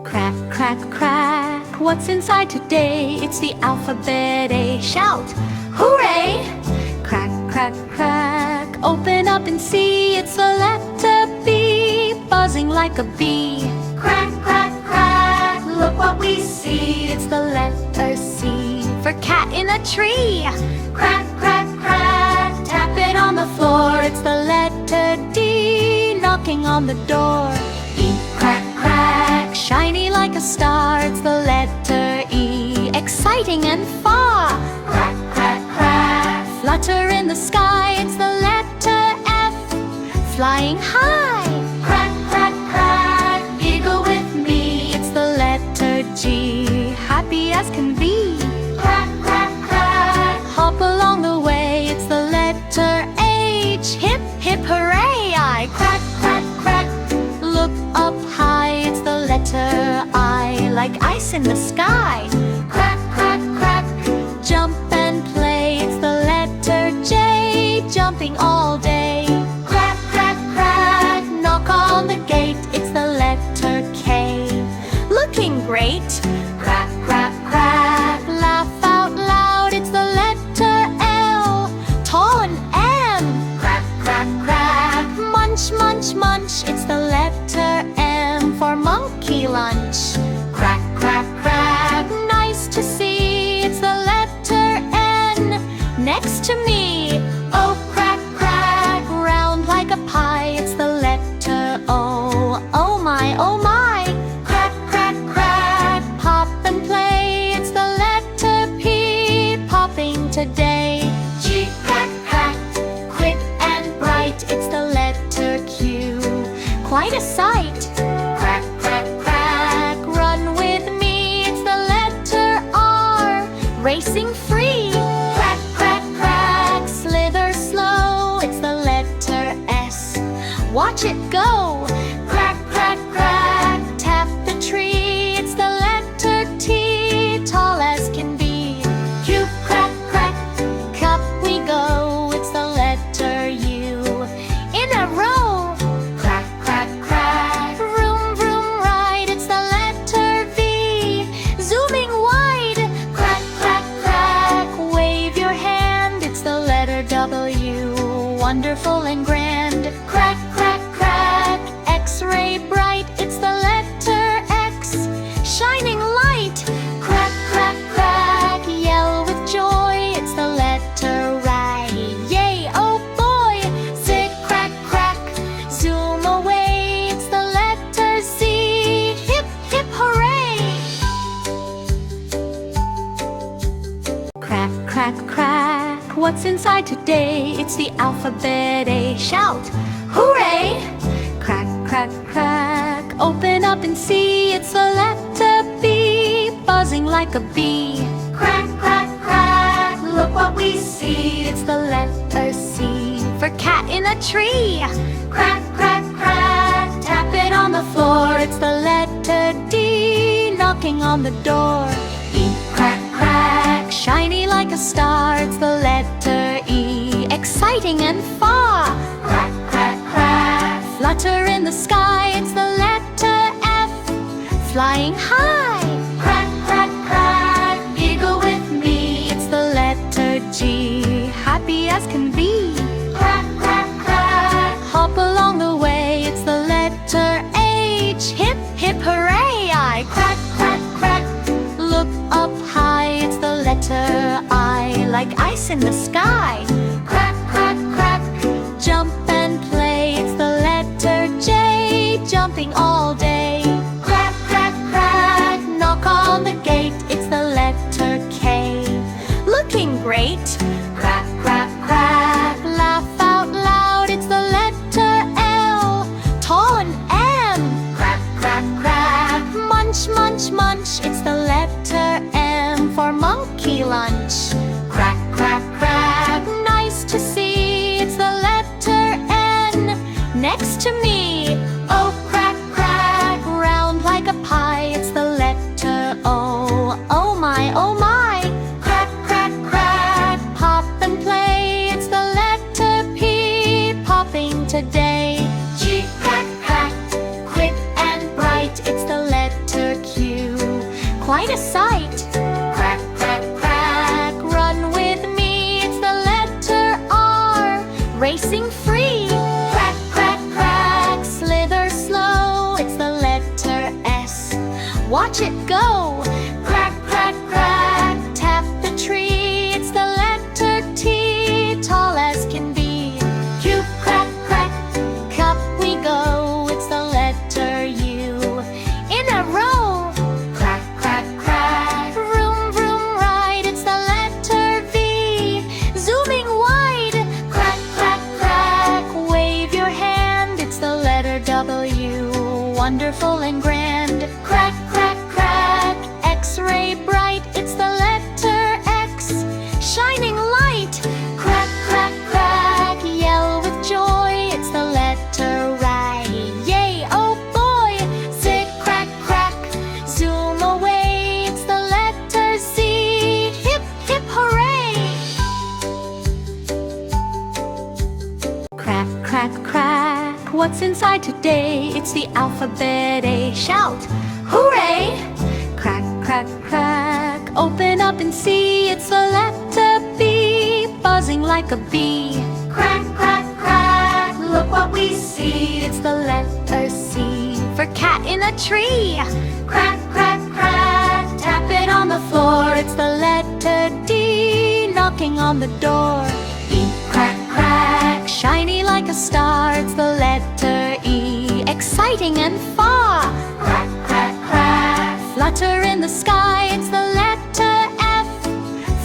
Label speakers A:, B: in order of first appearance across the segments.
A: Crack, crack, crack, what's inside today? It's the alphabet A. Shout, hooray! Crack, crack, crack, open up and see. It's the letter B, buzzing like a bee. Crack, crack, crack, look what we see. It's the letter C, for cat in a tree. Crack, crack, crack, tap it on the floor. It's the letter D, knocking on the door. E, crack, crack, shiny like a star. It's the letter E, exciting and far. Crack, crack, crack, flutter in the sky. It's the letter F, flying high. Crack, crack, crack, giggle with me. It's the letter G, happy as can be. Crack, crack, crack, hop along the way. It's the letter H, hip, hip, hooray! I crack, crack, crack, look up high. It's the letter I, like ice in the sky. Crack, crack, crack, jump and play. It's the letter J, jumping all day. Crack, crack, crack, knock on the gate. It's the letter K, looking great. Crack, crack, crack, laugh out loud. It's the letter L, tall and M. Crack, crack, crack, munch, munch, munch. It's the letter M, for monkey lunch. Crack, crack, crack, nice to see. It's the letter N, next to me. Oh, crack, crack, round like a pie. It's the letter O, oh my, oh my. Crack, crack, crack, pop and play. It's the letter P, popping today. G, crack, crack, quick and bright. It's the letter Q, quite a sight. Crack, crack, crack, run with me. It's the letter R, racing free. Crack, crack, crack, slither slow. It's the letter S, watch it go. Crack, crack, crack, tap the tree. It's the letter T, tall as can be. Q, crack, crack, cup we go. It's the letter U, in a row. Crack, crack, crack, vroom, vroom, ride. It's the letter V, zooming wide. Crack, crack, crack, wave your hand. It's the letter W, wonderful and grand. Crack, crack, crack, X-ray bright. It's the letter X, shining light. Crack, crack, crack, yell with joy. It's the letter Y, yay, oh boy. Zig, crack, crack, zoom away. It's the letter Z, hip, hip, hooray! Crack, crack, crack, what's inside today? It's the alphabet A. Shout, hooray! Crack, crack, crack, open up and see. It's the letter B, buzzing like a bee. Crack, crack, crack, look what we see. It's the letter C, for cat in a tree. Crack, crack, crack, tap it on the floor. It's the letter D, knocking on the door. E, crack, crack, shiny like a star. It's the letter E, exciting and far. Crack, crack, crack, flutter in the sky. It's the letter F, flying high. Crack, crack, crack, giggle with me. It's the letter G, happy as can be. Crack, crack, crack, hop along the way. It's the letter H, hip, hip, hooray! I crack, crack, crack, look up high. It's the letter I, like ice in the sky. Crack, crack, crack, jump and play. It's the letter J, jumping all day. Crack, crack, crack, knock on the gate. It's the letter K, looking great. Crack, crack, crack, laugh out loud. It's the letter L, tall and M. Crack, crack, crack, munch, munch, munch. It's the letter M, for monkey lunch. Crack, crack, crack, quite a sight. Crack, crack, crack, run with me, it's the letter R, racing free. Crack, crack, crack, slither slow, it's the letter S, watch it go. Crack, crack, crack, tap the tree, it's the letter T, tall as can be. Cube, crack, crack, cup we go, it's the letter U, in a row. Crack, crack, crack, vroom, vroom, right, it's the letter V, zooming wide. Crack, crack, crack, wave your hand, it's the letter W, wonderful and grand. Crack, crack, crack, X-ray bright, it's the letter X, shining light. Crack, crack, crack, yell with joy, it's the letter Y, yay, oh boy. Zig, crack, crack, zoom away, it's the letter Z, hip, hip, hooray. Crack, crack, crack, what's inside today? It's the alphabet A, shout, hooray! Crack, crack, crack, open up and see, it's the letter B, buzzing like a bee. Crack, crack, crack, look what we see, it's the letter C, for cat in a tree. Crack, crack, crack, tap it on the floor, it's the letter D, knocking on the door. E, crack, crack, shiny like a star, it's the letter E, exciting and far. Crack, crack, crack, flutter in the sky, it's the letter F,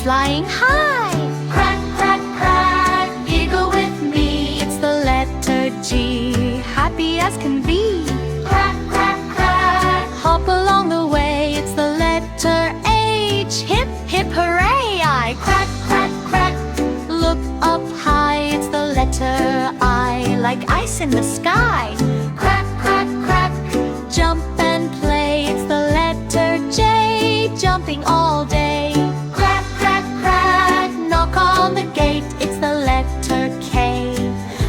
A: flying high. Crack, crack, crack, giggle with me, it's the letter G, happy as can be. Crack, crack, crack, hop along the way, it's the letter H, hip, hip, hooray! I crack, crack, crack, look up high, it's the letter I, like ice in the sky. Crack, crack, crack, jump and play, it's the letter J, jumping all day. Crack, crack, crack, knock on the gate, it's the letter K,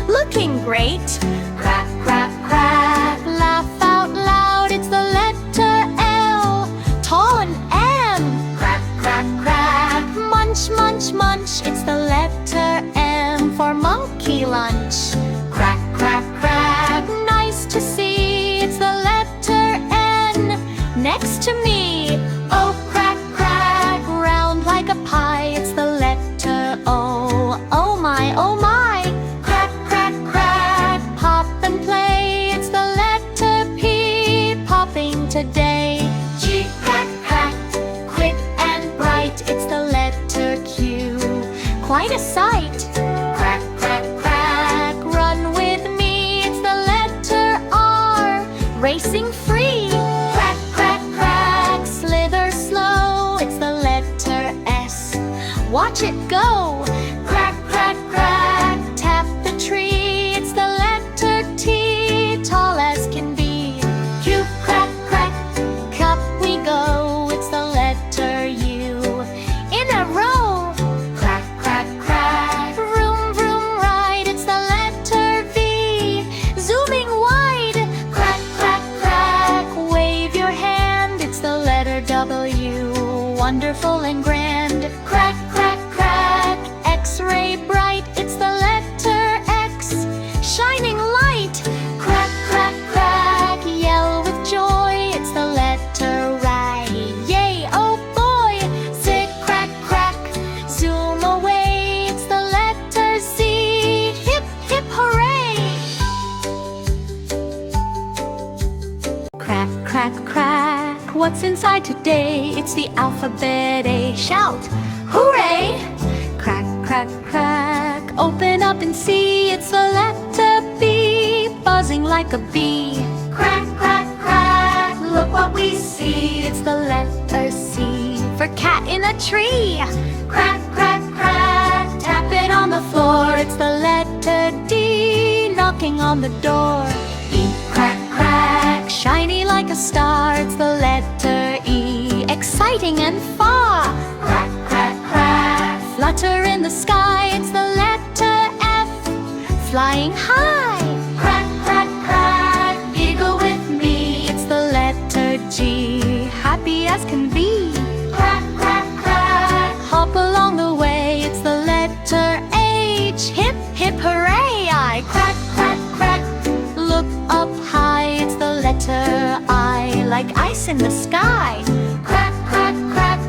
A: looking great. Crack, crack, crack, laugh out loud, it's the letter L, tall and M. Crack, crack, crack, munch, munch, munch, it's the letter M, for monkey lunch. Crack, crack, crack, nice to see, it's the letter N, next to me. Oh, crack, crack, round like a pie, it's the letter O, oh my, oh my. Crack, crack, crack, pop and play, it's the letter P, popping today. G, crack, crack, quick and bright, it's the letter Q, quite a sight. Crack, crack, crack, run with me, it's the letter R, racing free. Crack, crack, crack, slither slow, it's the letter S, watch it go. Crack, crack, crack, tap the tree, it's the letter T, tall as can be. Cube, crack, crack, cup we go, it's the letter U, in a row. Crack, crack, crack, vroom, vroom, right, it's the letter V, zooming wide. Crack, crack, crack, wave your hand, it's the letter W, wonderful and grand. Crack, crack, crack, X-ray bright, it's the letter X, shining light. Crack, crack, crack, yell with joy, it's the letter Y, yay, oh boy. Zig, crack, crack, zoom away, it's the letter Z, hip, hip, hooray. Crack, crack, crack, what's inside today? It's the alphabet A, shout, hooray! Crack, crack, crack, open up and see, it's the letter B, buzzing like a bee. Crack, crack, crack, look what we see, it's the letter C, for cat in a tree. Crack, crack, crack, tap it on the floor, it's the letter D, knocking on the door. E, crack, crack, shiny like a star, it's the letter E, exciting and far. Crack, crack, crack, flutter in the sky, it's the letter F, flying high. Crack, crack, crack, giggle with me, it's the letter G, happy as can be. race in the sky. Crack, crack, crack,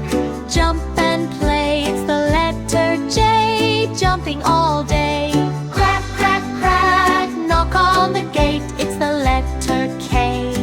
A: jump and play. It's the letter J, jumping all day. Crack, crack, crack, knock on the gate. It's the letter K,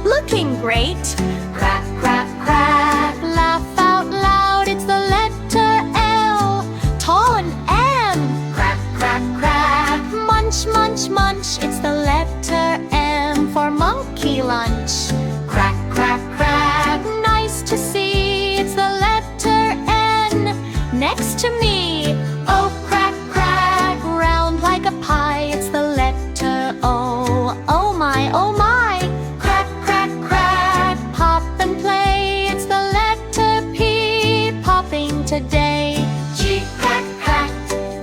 A: looking great. Crack, crack, crack, laugh out loud. It's the letter L, tall and M. Crack, crack, crack, munch, munch, munch. It's the letter M for monkey lunch. Crack, crack, crack, nice to see. It's the letter N next to me. Oh, crack, crack, round like a pie. It's the letter O. Oh my, oh my. Crack, crack, crack, pop and play. It's the letter P, popping today. G, crack, crack,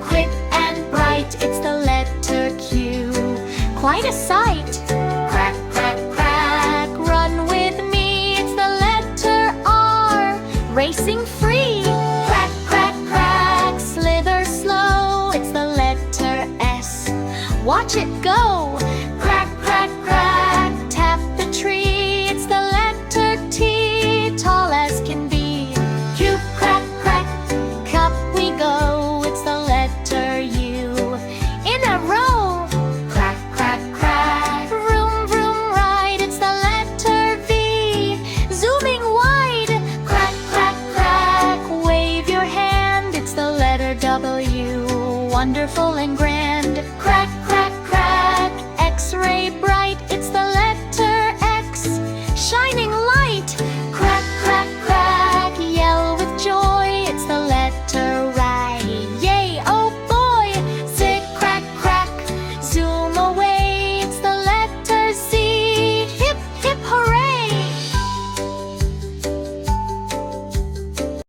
A: quick and bright. It's the letter Q, quite a sight. Crack, crack, crack, run with me. It's the letter R, racing free. Crack, crack, crack, slither slow. It's the letter S, watch it go. Crack, crack, crack, tap the tree. It's the letter T, tall as can be. Q, crack, crack, cup we go. It's the letter U, in a row. Crack, crack, crack, vroom, vroom, ride. It's the letter V, zooming wide. Crack, crack, crack, wave your hand. It's the letter W, wonderful and grand.